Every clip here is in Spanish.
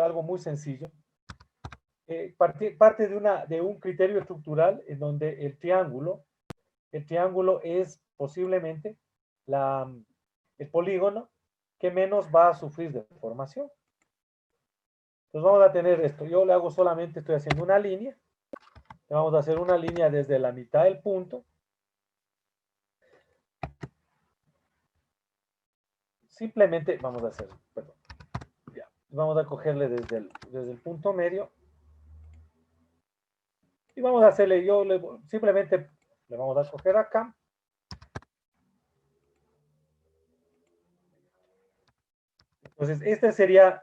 algo muy sencillo. Parte de un criterio estructural en donde el triángulo es posiblemente el polígono que menos va a sufrir deformación. Entonces vamos a tener esto. Yo le hago solamente, estoy haciendo una línea. Vamos a hacer una línea desde la mitad del punto. Simplemente vamos a hacer, perdón, ya. Vamos a cogerle desde el punto medio. Y vamos a hacerle, simplemente le vamos a coger acá. Entonces, entonces,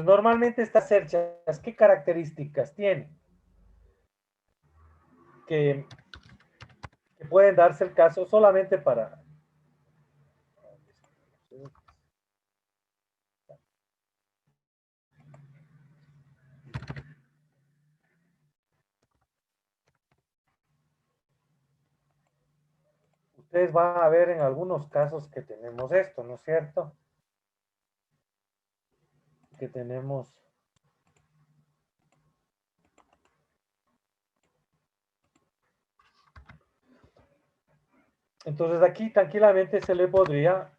normalmente estas cerchas, ¿qué características tienen? Que pueden darse el caso solamente para... Ustedes van a ver en algunos casos que tenemos esto, ¿no es cierto? Que tenemos... Entonces aquí tranquilamente se le podría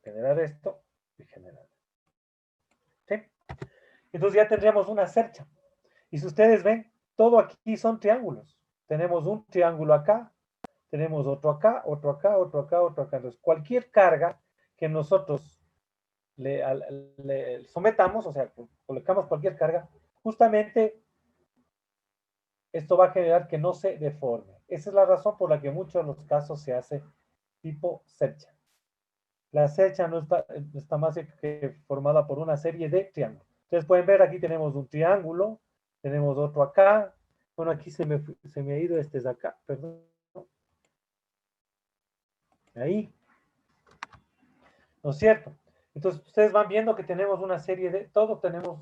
generar esto y generar. ¿Sí? Entonces ya tendríamos una cercha. Y si ustedes ven, todo aquí son triángulos. Tenemos un triángulo acá, tenemos otro acá, otro acá, otro acá, otro acá. Entonces cualquier carga que nosotros le sometamos, o sea, colocamos cualquier carga, justamente esto va a generar que no se deforme. Esa es la razón por la que en muchos de los casos se hace tipo cercha. La cercha no está más que formada por una serie de triángulos. Ustedes pueden ver, aquí tenemos un triángulo, tenemos otro acá. Bueno, aquí se me ha ido este de acá, perdón. Ahí. ¿No es cierto? Entonces, ustedes van viendo que tenemos una serie de, todo triángulos.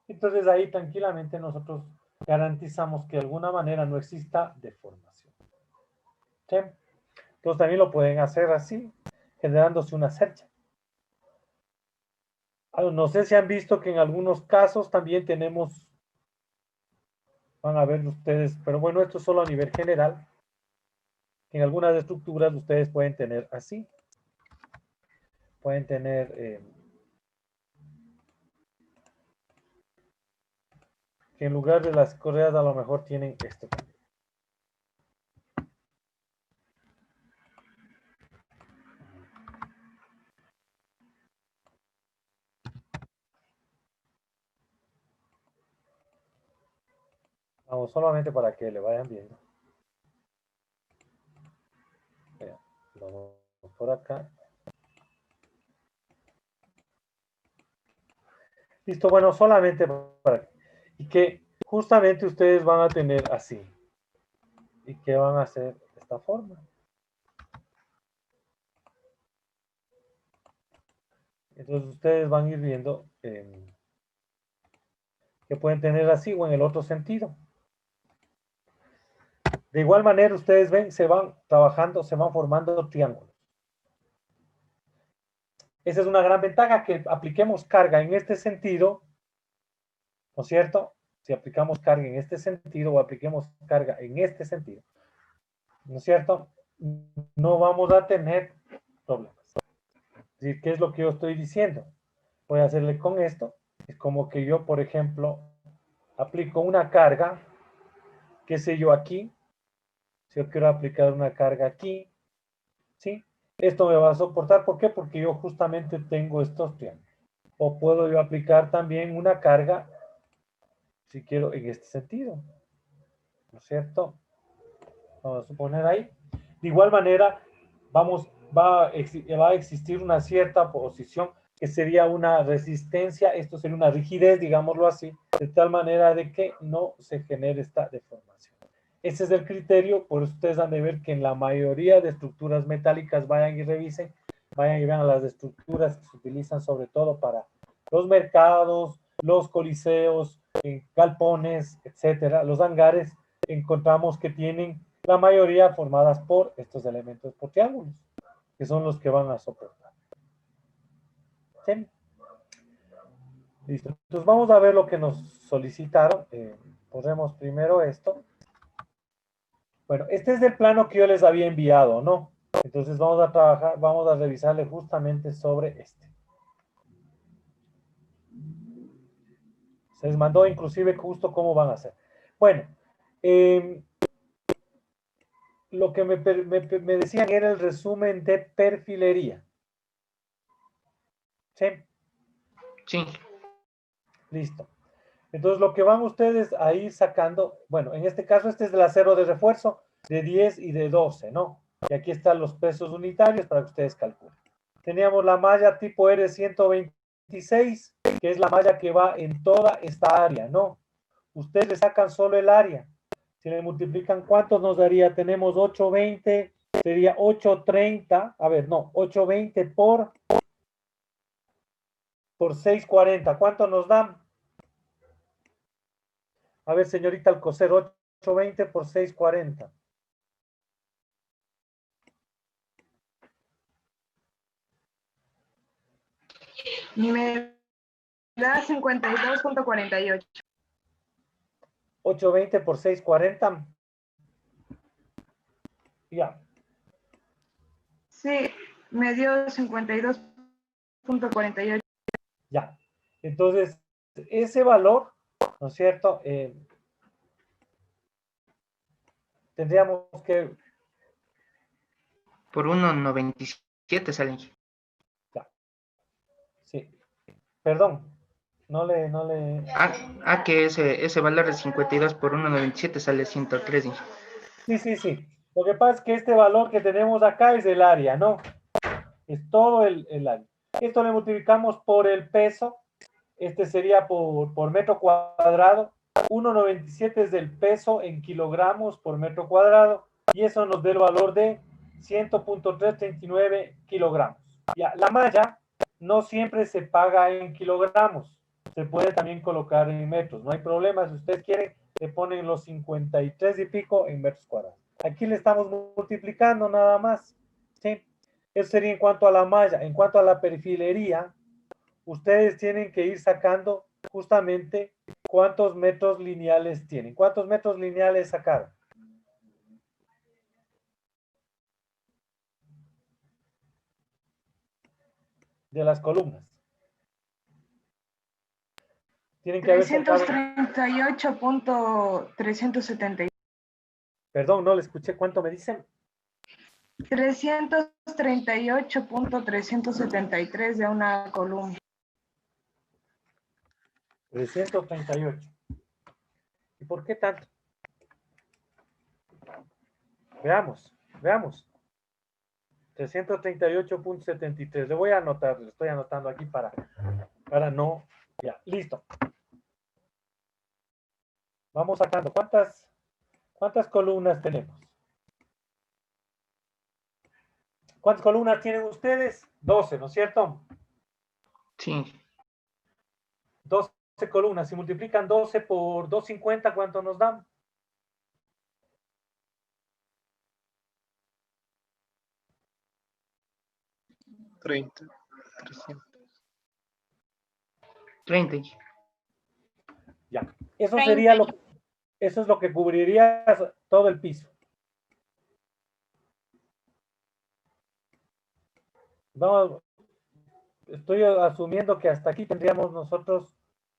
Entonces, ahí tranquilamente nosotros garantizamos que de alguna manera no exista deformación. ¿Sí? Entonces, también lo pueden hacer así, generándose una cercha. No sé si han visto que en algunos casos también tenemos, van a ver ustedes, pero bueno, esto es solo a nivel general. En algunas estructuras ustedes pueden tener así. Pueden tener que en lugar de las correas a lo mejor tienen esto también. Vamos, solamente para que le vayan viendo. Vean, vamos por acá. Listo, bueno, solamente para... Y que justamente ustedes van a tener así. ¿Y que van a hacer de esta forma? Entonces ustedes van a ir viendo que pueden tener así o en el otro sentido. De igual manera, ustedes ven, se van trabajando, se van formando triángulos. Esa es una gran ventaja, que apliquemos carga en este sentido, ¿no es cierto? Si aplicamos carga en este sentido o apliquemos carga en este sentido, ¿no es cierto? No vamos a tener problemas. Es decir, ¿qué es lo que yo estoy diciendo? Voy a hacerle con esto. Es como que yo, por ejemplo, aplico una carga, qué sé yo, aquí. Si yo quiero aplicar una carga aquí, ¿sí? Esto me va a soportar. ¿Por qué? Porque yo justamente tengo estos triángulos. O puedo yo aplicar también una carga, si quiero, en este sentido. ¿No es cierto? Vamos a suponer ahí. De igual manera, va a existir una cierta posición que sería una resistencia, esto sería una rigidez, digámoslo así, de tal manera de que no se genere esta deformación. Ese es el criterio, por eso ustedes han de ver que en la mayoría de estructuras metálicas vayan y revisen, vayan y vean las estructuras que se utilizan sobre todo para los mercados, los coliseos, galpones, etcétera, los hangares, encontramos que tienen la mayoría formadas por estos elementos, por triángulos. que son los que van a soportar. ¿Sí? Listo. Entonces vamos a ver lo que nos solicitaron. Ponemos primero esto. Bueno, este es el plano que yo les había enviado, ¿no? Entonces vamos a trabajar, vamos a revisarle justamente sobre este. Se les mandó inclusive justo cómo van a hacer. Bueno, lo que me decían era el resumen de perfilería. ¿Sí? Sí. Listo. Entonces lo que van ustedes a ir sacando, bueno, en este caso este es el acero de refuerzo de 10 y de 12, ¿no? Y aquí están los pesos unitarios para que ustedes calculen. Teníamos la malla tipo R126, que es la malla que va en toda esta área, ¿no? Ustedes le sacan solo el área. Si le multiplican, ¿cuántos nos daría? Tenemos 820, sería 830, a ver, no, 820 por 640. ¿Cuánto nos dan? A ver, señorita Alcocer, 820 por 640. Me da 52.48. 820 por 640. Ya. Sí, me dio 52.48. Ya. Entonces, ese valor, ¿no es cierto? Tendríamos que... Por 1.97 salen. Ya. Sí. Perdón. Que ese valor de 52 por 1.97 sale 103. Sí, sí, sí. Lo que pasa es que este valor que tenemos acá es el área, ¿no? Es todo el área. Esto le multiplicamos por el peso. Este sería por metro cuadrado. 1,97 es el peso en kilogramos por metro cuadrado. Y eso nos da el valor de 100.339 kilogramos. Ya, la malla no siempre se paga en kilogramos. Se puede también colocar en metros. No hay problema. Si ustedes quieren, le ponen los 53 y pico en metros cuadrados. Aquí le estamos multiplicando nada más. ¿Sí? Eso sería en cuanto a la malla. En cuanto a la perfilería, ustedes tienen que ir sacando justamente cuántos metros lineales tienen. ¿Cuántos metros lineales sacaron? De las columnas. Tienen que haber sacado... 338.370. Perdón, no le escuché. ¿Cuánto me dicen? 338.373 de una columna. 338. ¿Y por qué tanto? Veamos. 338.73. Le voy a anotar, le estoy anotando aquí para no... Ya, listo. Vamos sacando. ¿Cuántas columnas tenemos? ¿Cuántas columnas tienen ustedes? 12, ¿no es cierto? Sí. 12 columnas. Si multiplican 12 por 250, ¿cuánto nos dan? 30, 300. 30. Ya. Eso sería eso es lo que cubriría todo el piso. Vamos, estoy asumiendo que hasta aquí tendríamos nosotros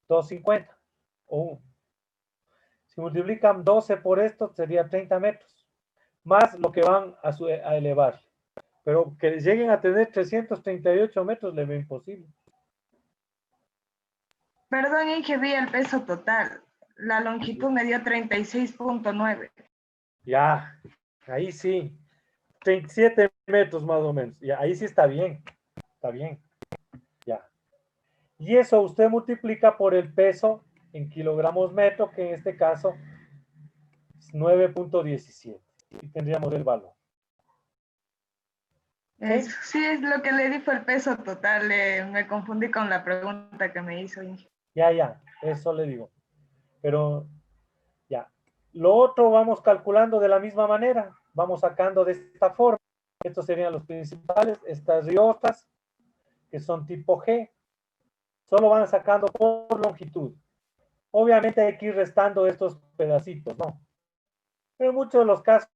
250. Si multiplican 12 por esto, sería 30 metros. Más lo que van a elevar. Pero que lleguen a tener 338 metros le veo imposible. Perdón, Inge, vi el peso total. La longitud me dio 36.9. Ya, ahí sí. 37 metros más o menos. Ya, ahí sí está bien. Está bien. Ya. Y eso usted multiplica por el peso en kilogramos metro, que en este caso es 9.17. Y tendríamos el valor. ¿Sí? Sí, es lo que le di fue el peso total. Me confundí con la pregunta que me hizo Inge. Ya, eso le digo. Pero ya. Lo otro vamos calculando de la misma manera. Vamos sacando de esta forma. Estos serían los principales. Estas riotas, que son tipo G, solo van sacando por longitud. Obviamente hay que ir restando estos pedacitos, ¿no? Pero en muchos de los casos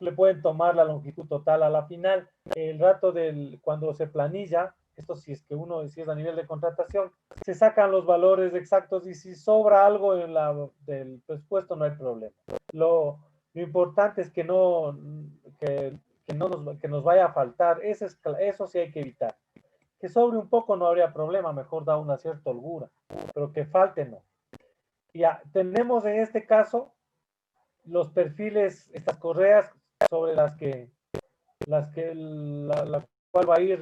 le pueden tomar la longitud total a la final. El rato cuando se planilla, esto si es que si es a nivel de contratación, se sacan los valores exactos y si sobra algo del presupuesto no hay problema. Lo importante es que que nos vaya a faltar, eso sí hay que evitar. Que sobre un poco no habría problema, mejor da una cierta holgura, pero que falte no. Ya, tenemos en este caso los perfiles, estas correas sobre la cual va a ir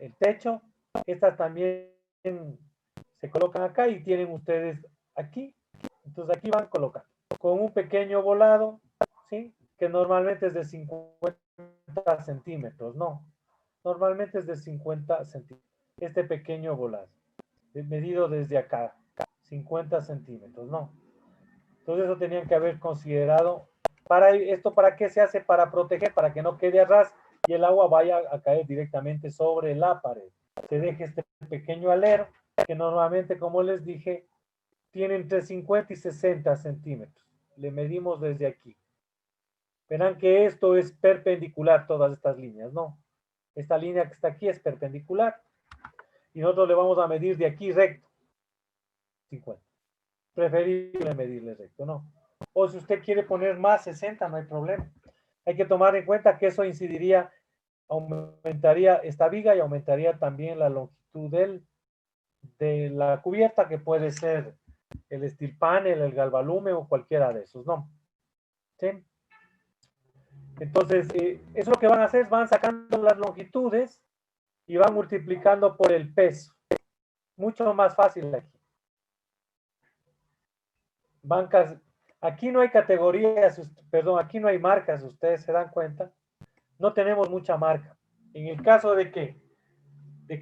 el techo. Estas también se colocan acá y tienen ustedes aquí. Entonces aquí van colocando con un pequeño volado, ¿sí? Que normalmente es de 50 centímetros, no. Normalmente es de 50 centímetros. Este pequeño volado, medido desde acá, 50 centímetros, no. Entonces eso tenían que haber considerado. ¿Para qué se hace? Para proteger, para que no quede a ras y el agua vaya a caer directamente sobre la pared. Se deje este pequeño alero, que normalmente, como les dije, tiene entre 50 y 60 centímetros. Le medimos desde aquí. Verán que esto es perpendicular, todas estas líneas, ¿no? Esta línea que está aquí es perpendicular. Y nosotros le vamos a medir de aquí recto. 50. Preferible medirle recto, ¿no? O si usted quiere poner más 60, no hay problema. Hay que tomar en cuenta que eso aumentaría esta viga y aumentaría también la longitud de la cubierta, que puede ser el steel panel, el galvalume o cualquiera de esos, ¿no? ¿Sí? Entonces, eso es lo que van a hacer, van sacando las longitudes y van multiplicando por el peso. Mucho más fácil aquí. Bancas, aquí no hay categorías, perdón, aquí no hay marcas, ustedes se dan cuenta. No tenemos mucha marca. En el caso de que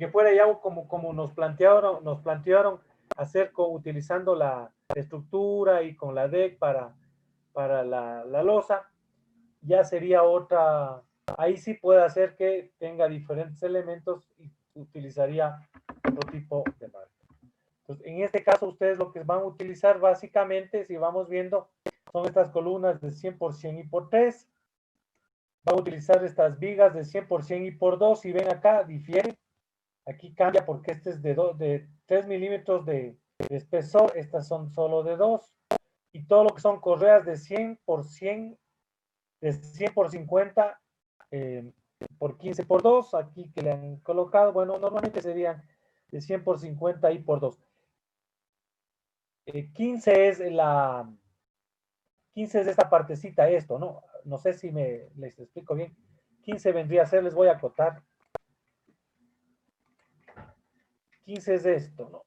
fuera ya como nos plantearon hacer utilizando la estructura y con la deck para la losa, ya sería otra, ahí sí puede hacer que tenga diferentes elementos y utilizaría otro tipo de marca. Entonces, en este caso, ustedes lo que van a utilizar básicamente, si vamos viendo, son estas columnas de 100 por 100 y por 3. Van a utilizar estas vigas de 100 por 100 y por 2. Si ven acá, difiere. Aquí cambia porque este es de 3 milímetros de espesor. Estas son solo de 2. Y todo lo que son correas de 100 por 100, de 100 por 50, por 15 por 2. Aquí que le han colocado, bueno, normalmente serían de 100 por 50 y por 2. 15 es 15 es esta partecita, esto, ¿no? No sé si les explico bien. 15 vendría a ser, les voy a acotar. 15 es esto, ¿no?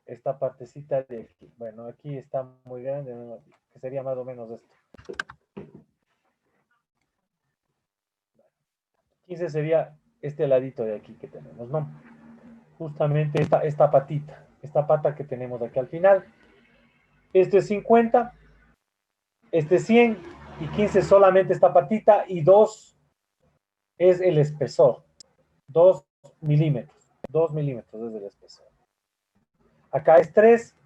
Esta partecita de aquí. Bueno, aquí está muy grande, ¿no? Que sería más o menos esto. 15 sería este ladito de aquí que tenemos, ¿no? Justamente esta patita, esta pata que tenemos aquí al final. Este es 50, este es 100 y 15 solamente esta patita y 2 es el espesor. 2 milímetros. 2 milímetros es el espesor. Acá es 3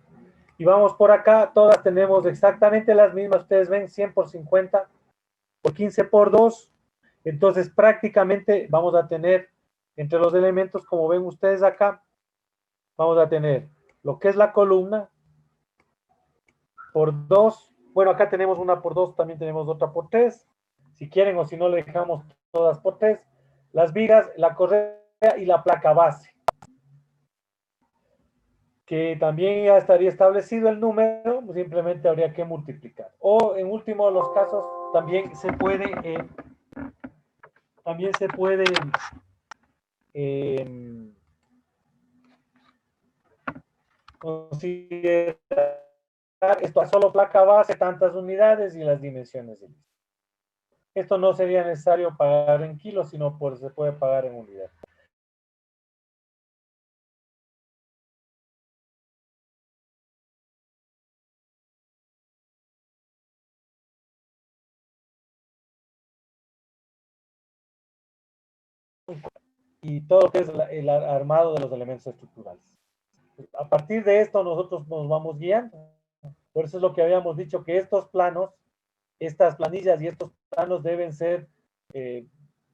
y vamos por acá, todas tenemos exactamente las mismas, ustedes ven 100 por 50 por 15 por 2, entonces prácticamente vamos a tener entre los elementos, como ven ustedes acá, vamos a tener lo que es la columna por 2, bueno acá tenemos una por 2, también tenemos otra por 3, si quieren o si no le dejamos todas por 3, las vigas, la correa y la placa base, que también ya estaría establecido el número, simplemente habría que multiplicar. O en último de los casos, también se puede considerar esto a solo placa base, tantas unidades y las dimensiones. Esto no sería necesario pagar en kilos, sino se puede pagar en unidades. y todo lo que es el armado de los elementos estructurales. A partir de esto nosotros nos vamos guiando. Por eso es lo que habíamos dicho, que estos planos, estas planillas y estos planos deben ser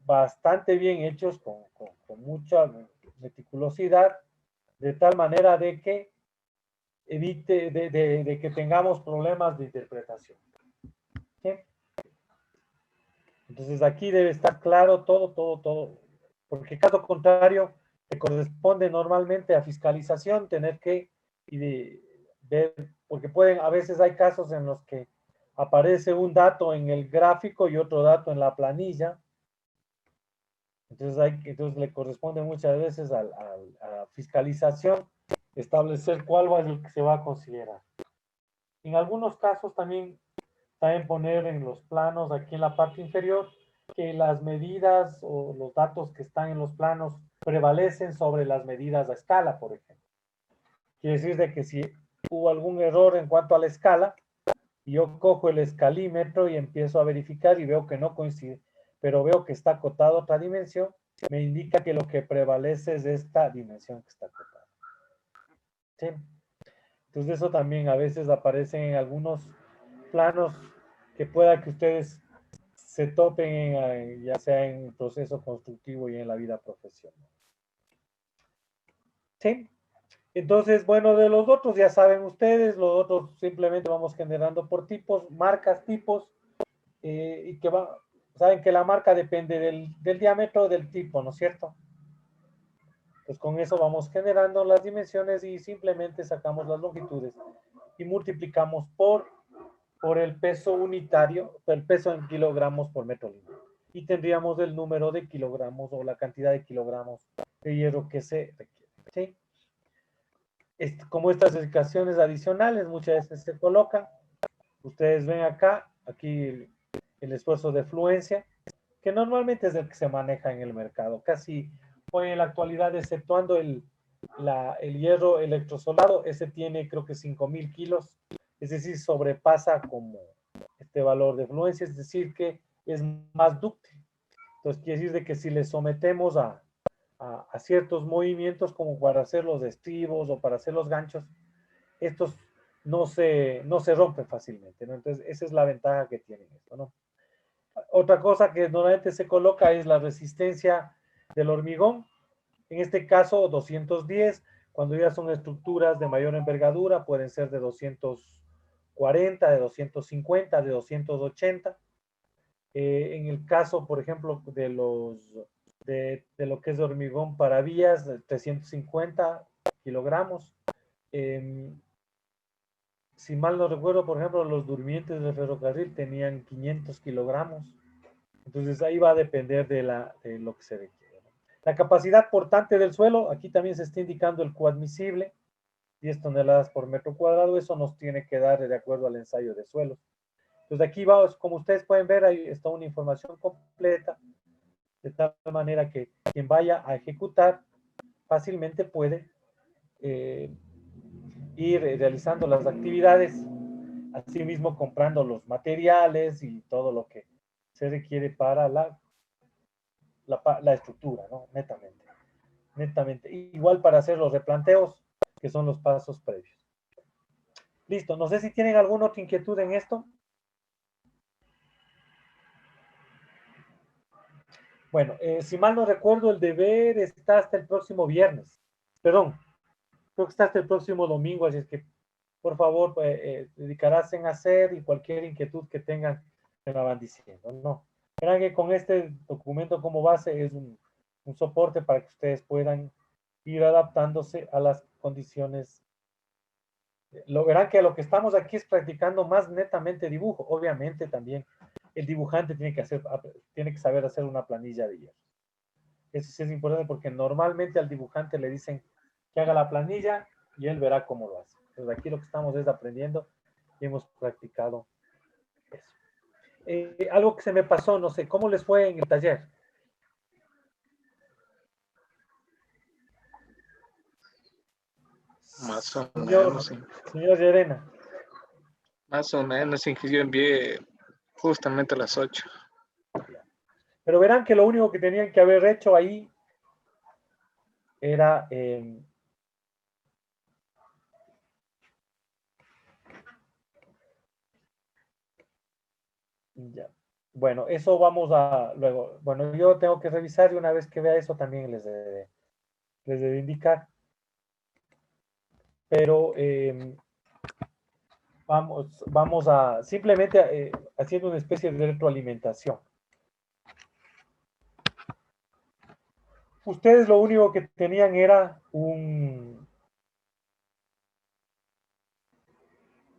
bastante bien hechos, con mucha meticulosidad, de tal manera de que evite, de que tengamos problemas de interpretación. ¿Sí? Entonces aquí debe estar claro todo, porque caso contrario, te corresponde normalmente a fiscalización tener que ver, porque a veces hay casos en los que aparece un dato en el gráfico y otro dato en la planilla. Entonces le corresponde muchas veces a fiscalización establecer cuál va a ser el que se va a considerar. En algunos casos también poner en los planos aquí en la parte inferior que las medidas o los datos que están en los planos prevalecen sobre las medidas a escala, por ejemplo. Quiere decir de que si hubo algún error en cuanto a la escala, yo cojo el escalímetro y empiezo a verificar y veo que no coincide, pero veo que está acotado otra dimensión, me indica que lo que prevalece es esta dimensión que está acotada. ¿Sí? Entonces eso también a veces aparece en algunos planos que pueda que ustedes se topen ya sea en el proceso constructivo y en la vida profesional. ¿Sí? Entonces, bueno, de los otros ya saben ustedes, los otros simplemente vamos generando por tipos, marcas, tipos, y que saben que la marca depende del diámetro del tipo, ¿no es cierto? Pues con eso vamos generando las dimensiones y simplemente sacamos las longitudes y multiplicamos por el peso unitario, el peso en kilogramos por metro lineal. Y tendríamos el número de kilogramos o la cantidad de kilogramos de hierro que se requiere. ¿Sí? Como estas indicaciones adicionales muchas veces se colocan, ustedes ven acá, aquí el esfuerzo de fluencia, que normalmente es el que se maneja en el mercado. Casi hoy en la actualidad, exceptuando el hierro electrosoldado, ese tiene creo que 5,000 kilos, es decir, sobrepasa como este valor de fluencia, es decir, que es más dúctil. Entonces quiere decir de que si le sometemos a ciertos movimientos como para hacer los estribos o para hacer los ganchos, estos no se rompen fácilmente, ¿no? Entonces esa es la ventaja que tienen esto, ¿no? Otra cosa que normalmente se coloca es la resistencia del hormigón, en este caso 210, cuando ya son estructuras de mayor envergadura, pueden ser de 240, de 250, de 280. En el caso, por ejemplo, de lo que es de hormigón para vías, 350 kilogramos. Si mal no recuerdo, por ejemplo, los durmientes del ferrocarril tenían 500 kilogramos. Entonces ahí va a depender de lo que se requiere. La capacidad portante del suelo, aquí también se está indicando el coadmisible, 10 toneladas por metro cuadrado, eso nos tiene que dar de acuerdo al ensayo de suelos. Entonces aquí va, como ustedes pueden ver, ahí está una información completa, de tal manera que quien vaya a ejecutar fácilmente puede ir realizando las actividades, asimismo comprando los materiales y todo lo que se requiere para la estructura, ¿no? Netamente. Igual para hacer los replanteos, que son los pasos previos. Listo, no sé si tienen alguna otra inquietud en esto. Bueno, si mal no recuerdo, el deber está hasta el próximo viernes. Perdón, creo que está hasta el próximo domingo, así es que, por favor, dedicarás en hacer y cualquier inquietud que tengan, me la van diciendo, ¿no? Verán que con este documento como base es un soporte para que ustedes puedan ir adaptándose a las condiciones. Verán que lo que estamos aquí es practicando más netamente dibujo. Obviamente también el dibujante tiene que saber hacer una planilla de hierro. Eso sí es importante porque normalmente al dibujante le dicen que haga la planilla y él verá cómo lo hace. Entonces aquí lo que estamos es aprendiendo y hemos practicado eso. Algo que se me pasó, no sé, ¿cómo les fue en el taller? Más o menos, sí. Señor Llerena. Más o menos, sí, que yo envié justamente a las 8. Pero verán que lo único que tenían que haber hecho ahí era... ya. Bueno, eso vamos a luego. Bueno, yo tengo que revisar y una vez que vea eso también les debe indicar. Pero vamos a simplemente haciendo una especie de retroalimentación. Ustedes lo único que tenían era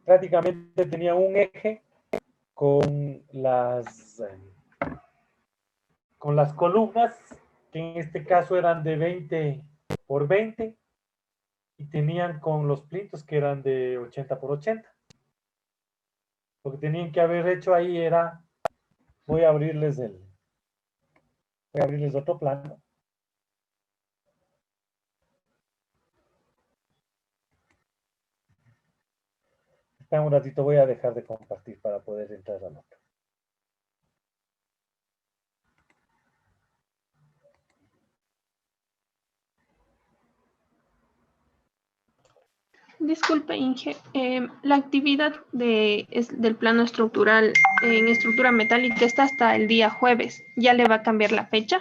prácticamente tenían un eje con las columnas, que en este caso eran de 20 por 20, y tenían con los plintos que eran de 80 por 80. Lo que tenían que haber hecho ahí era, voy a abrirles otro plano. Espera un ratito, voy a dejar de compartir para poder entrar al otro. Disculpe, Inge, la actividad del plano estructural en estructura metálica está hasta el día jueves. ¿Ya le va a cambiar la fecha?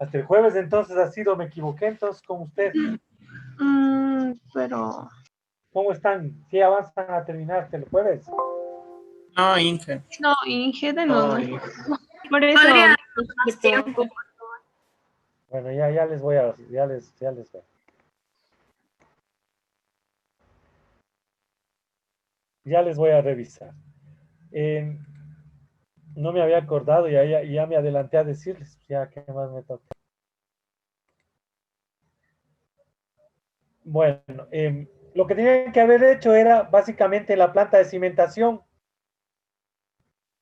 Hasta el jueves entonces ha sido, me equivoqué entonces con usted. Pero... ¿Cómo están? ¿Sí avanzan a terminar hasta el jueves? No, Inge. No, Inge, de No, nuevo. Inge. Por eso... Podría más tiempo. Bueno, ya les voy a, ya les voy. Ya les voy a revisar. No me había acordado y ya me adelanté a decirles, ya que más me toca. Bueno, lo que tenían que haber hecho era básicamente la planta de cimentación.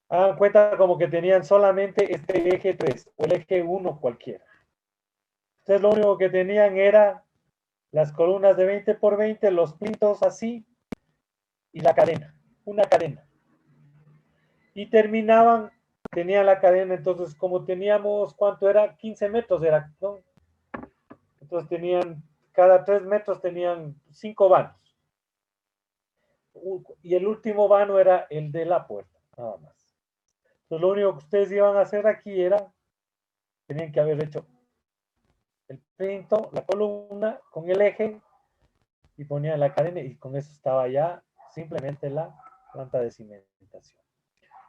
Hagan cuenta como que tenían solamente este eje 3 o el eje 1 cualquiera. Entonces lo único que tenían era las columnas de 20 por 20, los plintos así y la cadena, una cadena. Y terminaban, tenían la cadena, entonces como teníamos, ¿cuánto era? 15 metros era, ¿no? Entonces tenían, cada 3 metros tenían 5 vanos. Y el último vano era el de la puerta, nada más. Entonces lo único que ustedes iban a hacer aquí era, tenían que haber hecho el plinto, la columna con el eje y ponían la cadena y con eso estaba ya simplemente la planta de cimentación.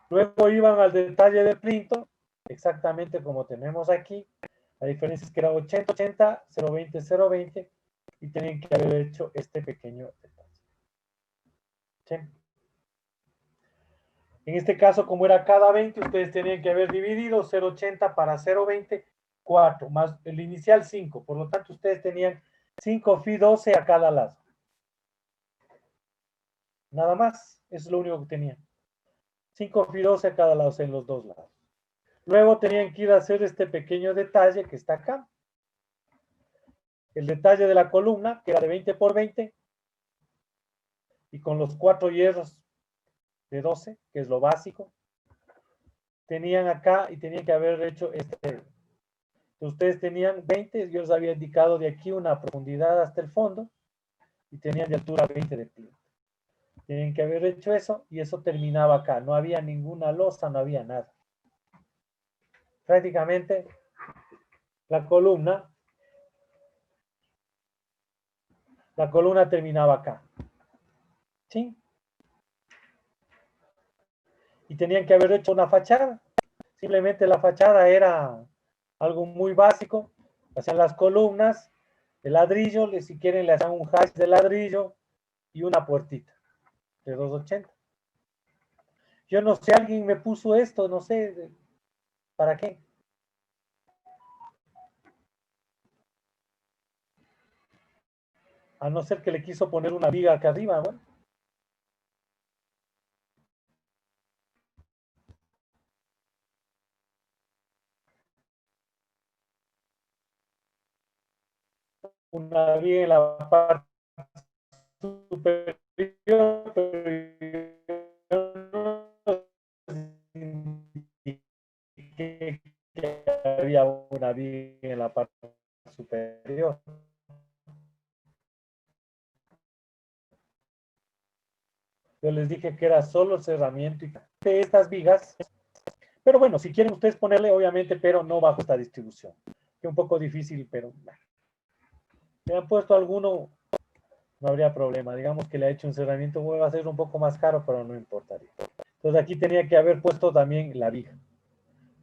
Luego iban al detalle del plinto, exactamente como tenemos aquí. La diferencia es que era 80-80, 020-020 y tenían que haber hecho este pequeño detalle. ¿Sí? En este caso, como era cada 20, ustedes tenían que haber dividido 0,80 para 0,20, 4, más el inicial 5. Por lo tanto, ustedes tenían 5 phi 12 a cada lado. Nada más, eso es lo único que tenían. 5 phi 12 a cada lado, en los dos lados. Luego tenían que ir a hacer este pequeño detalle que está acá. El detalle de la columna, que era de 20 por 20, y con los 4 hierros de 12, que es lo básico. Tenían acá y tenían que haber hecho este. Ustedes tenían 20, yo les había indicado de aquí una profundidad hasta el fondo, y tenían de altura 20 de plinto. Tienen que haber hecho eso, y eso terminaba acá. No había ninguna losa, no había nada. Prácticamente, la columna terminaba acá. ¿Sí? Y tenían que haber hecho una fachada. Simplemente la fachada era algo muy básico. Hacían las columnas, el ladrillo, si quieren le hacían un hash de ladrillo y una puertita de 280. Yo no sé, alguien me puso esto, no sé, ¿para qué? A no ser que le quiso poner una viga acá arriba, bueno. Una viga en la parte superior, pero no que había una viga en la parte superior. Yo les dije que era solo el cerramiento y de estas vigas. Pero bueno, si quieren ustedes ponerle, obviamente, pero no bajo esta distribución. Es un poco difícil, pero bueno. Si han puesto alguno, no habría problema. Digamos que le ha hecho un cerramiento, va a ser un poco más caro, pero no importaría. Entonces aquí tenía que haber puesto también la viga.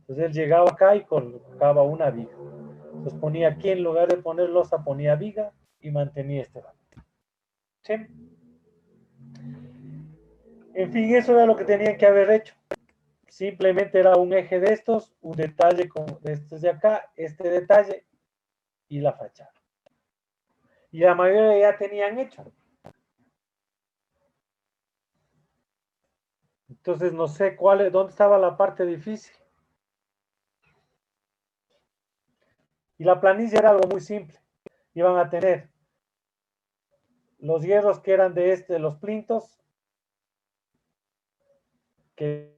Entonces él llegaba acá y colocaba una viga. Entonces ponía aquí, en lugar de poner losa, ponía viga y mantenía este valor. ¿Sí? En fin, eso era lo que tenían que haber hecho. Simplemente era un eje de estos, un detalle con estos de acá, este detalle y la fachada. Y la mayoría ya tenían hecho. Entonces no sé dónde estaba la parte difícil. Y la planilla era algo muy simple. Iban a tener los hierros que eran de los plintos, que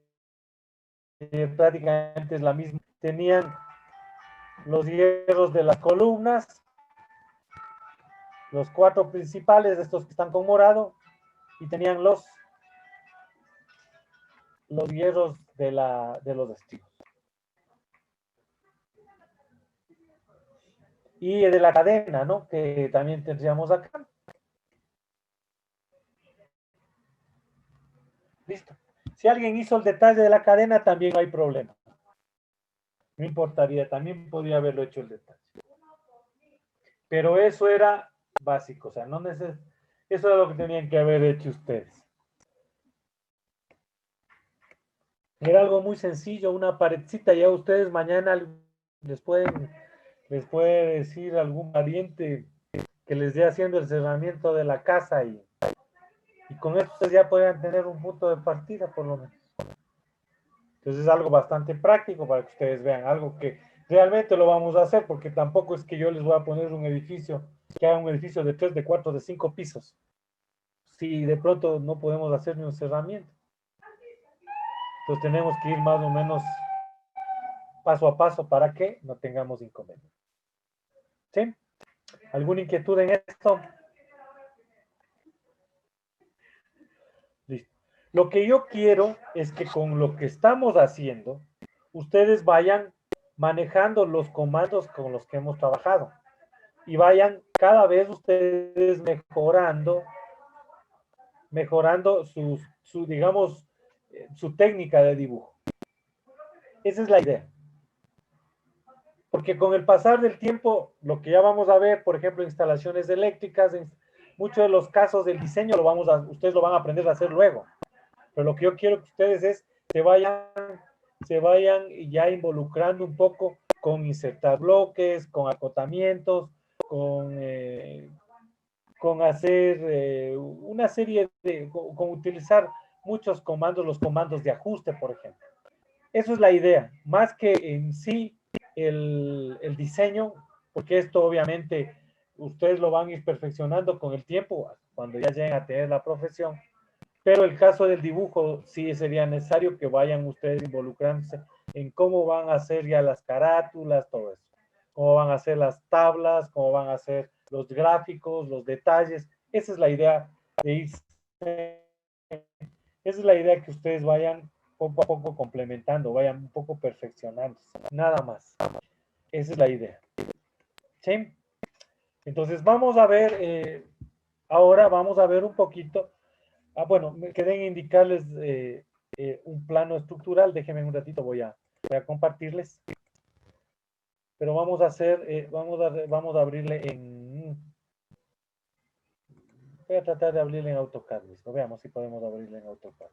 prácticamente es la misma. Tenían los hierros de las columnas, los 4 principales, estos que están con morado, y tenían los hierros de los estribos. Y de la cadena, ¿no? Que también tendríamos acá. Listo. Si alguien hizo el detalle de la cadena, también no hay problema. No importaría, también podría haberlo hecho el detalle. Pero eso era básico, o sea, eso era lo que tenían que haber hecho ustedes. Era algo muy sencillo, una paredcita, ya ustedes mañana les puede decir algún pariente que les dé haciendo el cerramiento de la casa y con esto ustedes ya puedan tener un punto de partida por lo menos. Entonces es algo bastante práctico para que ustedes vean, algo que realmente lo vamos a hacer, porque tampoco es que yo les voy a poner un edificio, que haga un edificio de 3, de 4, de 5 pisos, si de pronto no podemos hacer ni un cerramiento. Entonces tenemos que ir más o menos paso a paso para que no tengamos inconvenientes. ¿Sí? ¿Alguna inquietud en esto? Listo. Lo que yo quiero es que con lo que estamos haciendo, ustedes vayan manejando los comandos con los que hemos trabajado y vayan cada vez ustedes mejorando digamos, su técnica de dibujo. Esa es la idea. Porque con el pasar del tiempo, lo que ya vamos a ver, por ejemplo, instalaciones eléctricas, en muchos de los casos del diseño ustedes lo van a aprender a hacer luego. Pero lo que yo quiero que ustedes se vayan ya involucrando un poco con insertar bloques, con acotamientos, con hacer una serie con utilizar muchos comandos, los comandos de ajuste, por ejemplo. Eso es la idea, más que en sí el diseño, porque esto obviamente ustedes lo van a ir perfeccionando con el tiempo, cuando ya lleguen a tener la profesión. Pero el caso del dibujo, sí sería necesario que vayan ustedes involucrándose en cómo van a hacer ya las carátulas, todo eso. Cómo van a hacer las tablas, cómo van a hacer los gráficos, los detalles. Esa es la idea de ir. Esa es la idea que ustedes vayan poco a poco complementando, vayan un poco perfeccionando. Nada más. Esa es la idea. ¿Sí? Entonces vamos a ver, ahora vamos a ver un poquito. Bueno, me quedé en indicarles un plano estructural. Déjenme un ratito, voy a compartirles. Pero vamos a hacer, vamos a abrirle voy a tratar de abrirle en AutoCAD. Listo, veamos si podemos abrirle en AutoCAD.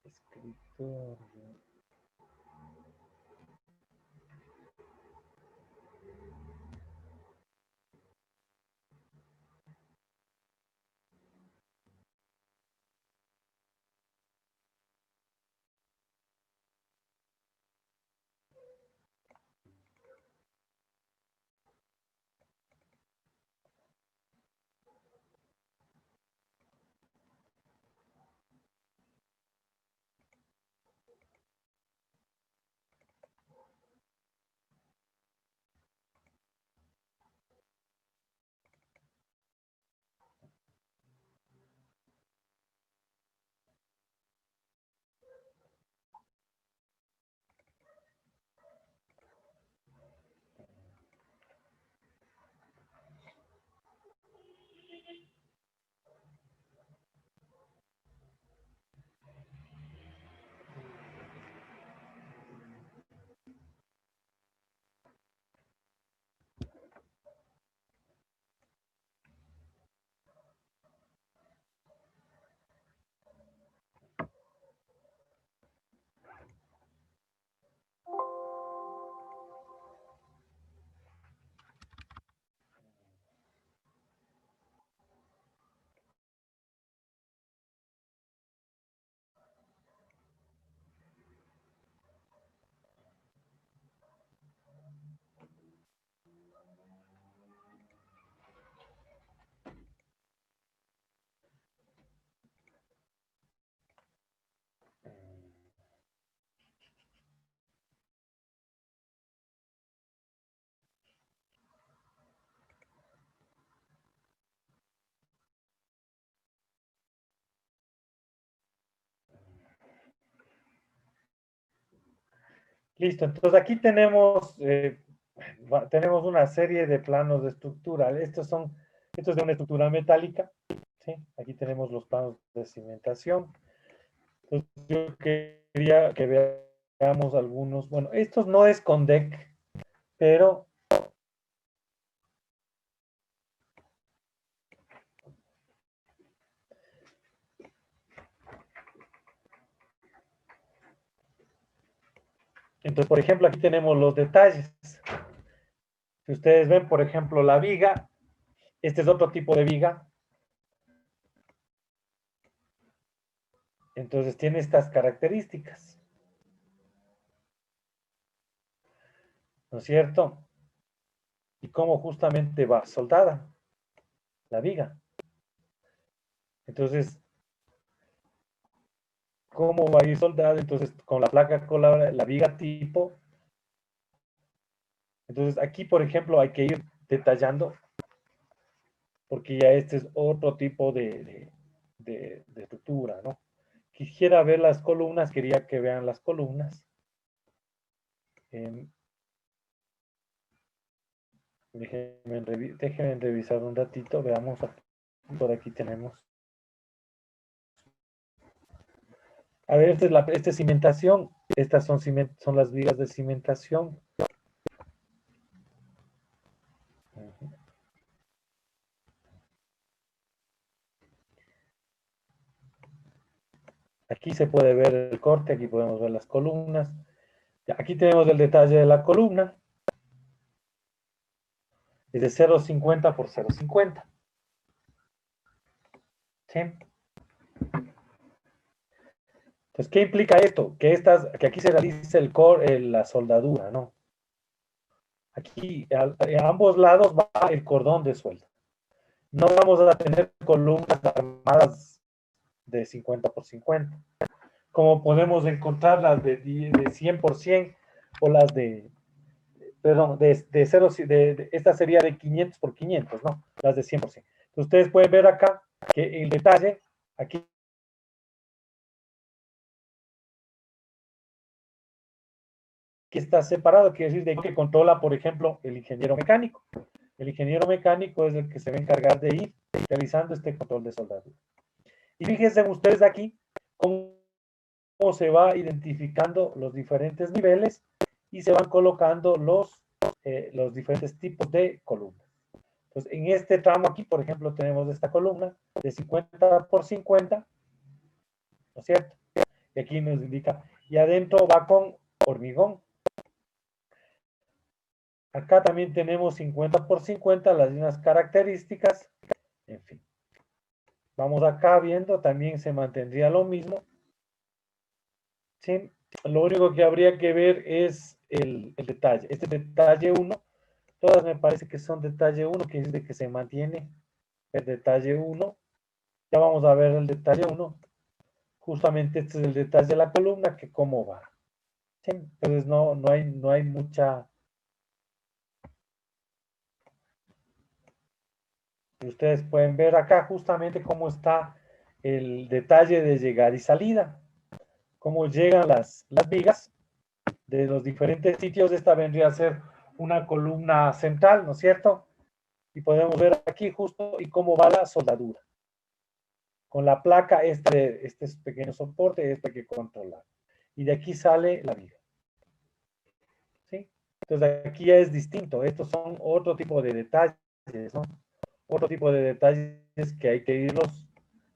Escritorio. Listo, entonces aquí tenemos, tenemos una serie de planos de estructura. Esto es de una estructura metálica. ¿Sí? Aquí tenemos los planos de cimentación. Entonces, yo quería que veamos algunos. Bueno, estos no es con deck, pero entonces, por ejemplo, aquí tenemos los detalles. Si ustedes ven, por ejemplo, la viga, este es otro tipo de viga. Entonces tiene estas características, ¿no es cierto? Y cómo justamente va soldada la viga. Entonces, ¿cómo va a ir soldada? Entonces, con la placa, con la viga tipo. Entonces, aquí, por ejemplo, hay que ir detallando, porque ya este es otro tipo de estructura, ¿no? Quisiera ver las columnas, quería que vean las columnas. Déjenme revisar un ratito, veamos, por aquí tenemos. A ver, esta es cimentación, estas son las vigas de cimentación. Aquí se puede ver el corte, aquí podemos ver las columnas. Aquí tenemos el detalle de la columna. Es de 0,50 por 0,50. ¿Sí? Entonces, ¿qué implica esto? Que aquí se realiza la soldadura, ¿no? Aquí, a ambos lados va el cordón de sueldo. No vamos a tener columnas armadas de 50 por 50, como podemos encontrar las de 100% o las perdón, de 0, esta sería de 500 por 500, ¿no? Las de 100%. Entonces, ustedes pueden ver acá que el detalle, aquí está separado, quiere decir de que controla, por ejemplo, el ingeniero mecánico. El ingeniero mecánico es el que se va a encargar de ir realizando este control de soldadura. Y fíjense ustedes aquí cómo se va identificando los diferentes niveles y se van colocando los diferentes tipos de columnas. Entonces, en este tramo aquí, por ejemplo, tenemos esta columna de 50 por 50, ¿no es cierto? Y aquí nos indica, y adentro va con hormigón. Acá también tenemos 50 por 50, las mismas características, en fin. Vamos acá viendo, también se mantendría lo mismo. ¿Sí? Lo único que habría que ver es el detalle. Este detalle 1, todas me parece que son detalle 1, que es de que se mantiene el detalle 1. Ya vamos a ver el detalle 1. Justamente este es el detalle de la columna, que cómo va. ¿Sí? Entonces no hay mucha... Y ustedes pueden ver acá justamente cómo está el detalle de llegada y salida. Cómo llegan las vigas de los diferentes sitios. Esta vendría a ser una columna central, ¿no es cierto? Y podemos ver aquí justo y cómo va la soldadura. Con la placa, este es pequeño soporte, este hay que controlar. Y de aquí sale la viga. ¿Sí? Entonces aquí ya es distinto. Estos son otro tipo de detalles, ¿no? Otro tipo de detalles que hay que irlos